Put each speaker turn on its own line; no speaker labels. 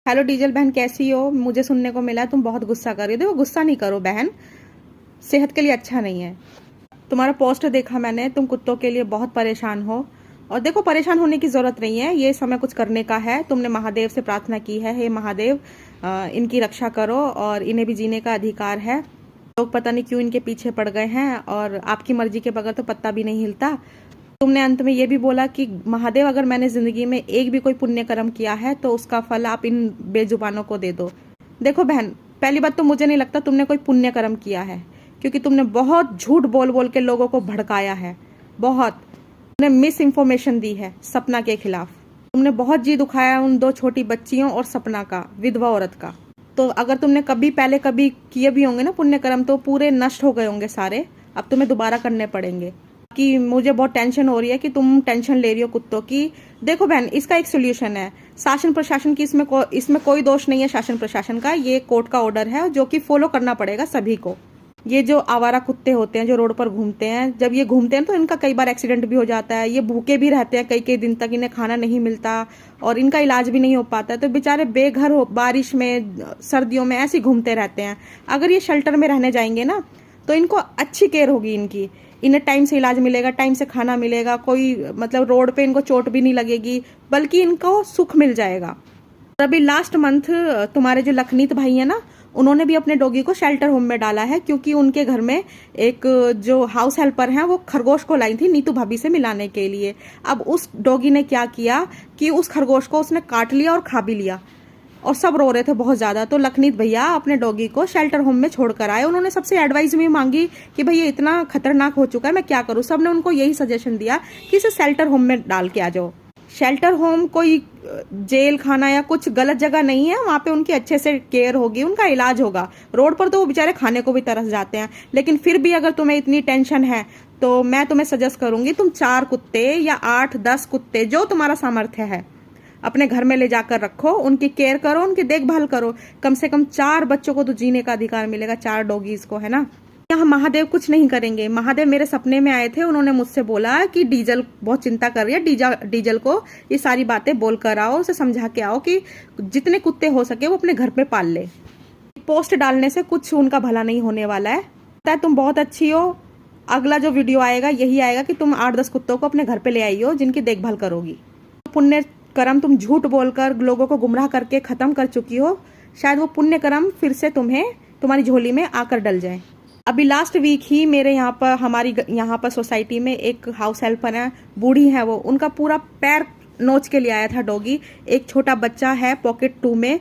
Hello diesel बहन, कैसी हो? मुझे सुनने को मिला है तुम बहुत गुस्सा कर रही हो। देखो, गुस्सा नहीं करो बहन, सेहत के लिए अच्छा नहीं है। तुम्हारा पोस्ट देखा मैंने, तुम कुत्तों के लिए बहुत परेशान हो। और देखो, परेशान होने की जरूरत नहीं है, ये समय कुछ करने का है। तुमने महादेव से प्रार्थना की है, हे महादेव इनकी रक्षा करो और इन्हें भी जीने का अधिकार है। लोग पता नहीं क्यों इनके पीछे पड़ गए हैं, और आपकी मर्जी के बगैर तो पत्ता भी नहीं हिलता। तुमने अंत में ये भी बोला कि महादेव, अगर मैंने जिंदगी में एक भी कोई पुण्य कर्म किया है तो उसका फल आप इन बेजुबानों को दे दो। देखो बहन, पहली बात तो मुझे नहीं लगता तुमने कोई पुण्य कर्म किया है, क्योंकि तुमने बहुत झूठ बोल बोल के लोगों को भड़काया है। बहुत तुमने मिस इन्फॉर्मेशन दी है सपना के खिलाफ। तुमने बहुत जी दुखाया उन दो छोटी बच्चियों और सपना का, विधवा औरत का। तो अगर तुमने पहले कभी किए भी होंगे ना पुण्य कर्म, तो पूरे नष्ट हो गए होंगे सारे। अब तुम्हें दोबारा करने पड़ेंगे। कि मुझे बहुत टेंशन हो रही है कि तुम टेंशन ले रही हो कुत्तों की। देखो बहन, इसका एक सोल्यूशन है। शासन प्रशासन की इसमें कोई दोष नहीं है। शासन प्रशासन का ये कोर्ट का ऑर्डर है जो कि फॉलो करना पड़ेगा सभी को। ये जो आवारा कुत्ते होते हैं जो रोड पर घूमते हैं, जब ये घूमते हैं तो इनका कई बार एक्सीडेंट भी हो जाता है। ये भूखे भी रहते हैं कई कई दिन तक, इन्हें खाना नहीं मिलता और इनका इलाज भी नहीं हो पाता है। तो बेचारे बेघर हो, बारिश में सर्दियों में ऐसे घूमते रहते हैं। अगर ये शेल्टर में रहने जाएंगे ना तो इनको अच्छी केयर होगी इनकी। इन्हें टाइम से इलाज मिलेगा, टाइम से खाना मिलेगा, कोई मतलब रोड पे इनको चोट भी नहीं लगेगी, बल्कि इनको सुख मिल जाएगा। अभी लास्ट मंथ तुम्हारे जो लखनीत भाई है ना, उन्होंने भी अपने डॉगी को शेल्टर होम में डाला है, क्योंकि उनके घर में एक जो हाउस हेल्पर हैं वो खरगोश को लाई थी नीतू भाभी से मिलाने के लिए। अब उस डॉगी ने क्या किया कि उस खरगोश को उसने काट लिया और खा भी लिया, और सब रो रहे थे बहुत ज्यादा। तो लखनीत भैया अपने डॉगी को शेल्टर होम में छोड़कर आए। उन्होंने सबसे एडवाइस भी मांगी कि भैया इतना खतरनाक हो चुका है, मैं क्या करूं। सबने उनको यही सजेशन दिया कि इसे शेल्टर होम में डाल के आ जाओ। शेल्टर होम कोई जेल खाना या कुछ गलत जगह नहीं है। वहां पे उनकी अच्छे से केयर होगी, उनका इलाज होगा। रोड पर तो वो बेचारे खाने को भी तरस जाते हैं। लेकिन फिर भी अगर तुम्हें इतनी टेंशन है तो मैं तुम्हें सजेस्ट करूंगी, तुम 4 कुत्ते या 8-10 कुत्ते, जो तुम्हारा सामर्थ्य है, अपने घर में ले जाकर रखो। उनकी केयर करो, उनकी देखभाल करो। कम से कम 4 बच्चों को तो जीने का अधिकार मिलेगा, 4 डॉगीज को, है ना। यहाँ महादेव कुछ नहीं करेंगे। महादेव मेरे सपने में आए थे, उन्होंने मुझसे बोला कि डीजल बहुत चिंता कर रही है, डीजल को ये सारी बातें बोल कर आओ, उसे समझा के आओ कि जितने कुत्ते हो सके वो अपने घर पे पाल ले। पोस्ट डालने से कुछ उनका भला नहीं होने वाला है। पता है तुम बहुत अच्छी हो। अगला जो वीडियो आएगा यही आएगा कि तुम 8-10 कुत्तों को अपने घर पे ले आई हो जिनकी देखभाल करोगी। पुण्य कर्म तुम झूठ बोलकर लोगों को गुमराह करके खत्म कर चुकी हो। शायद वो पुण्य कर्म फिर से तुम्हारी झोली में आकर डल जाए। अभी लास्ट वीक ही मेरे हमारी यहाँ पर सोसाइटी में एक हाउस हेल्पर है, बूढ़ी है वो, उनका पूरा पैर नोच के ले आया था डॉगी। एक छोटा बच्चा है पॉकेट 2 में,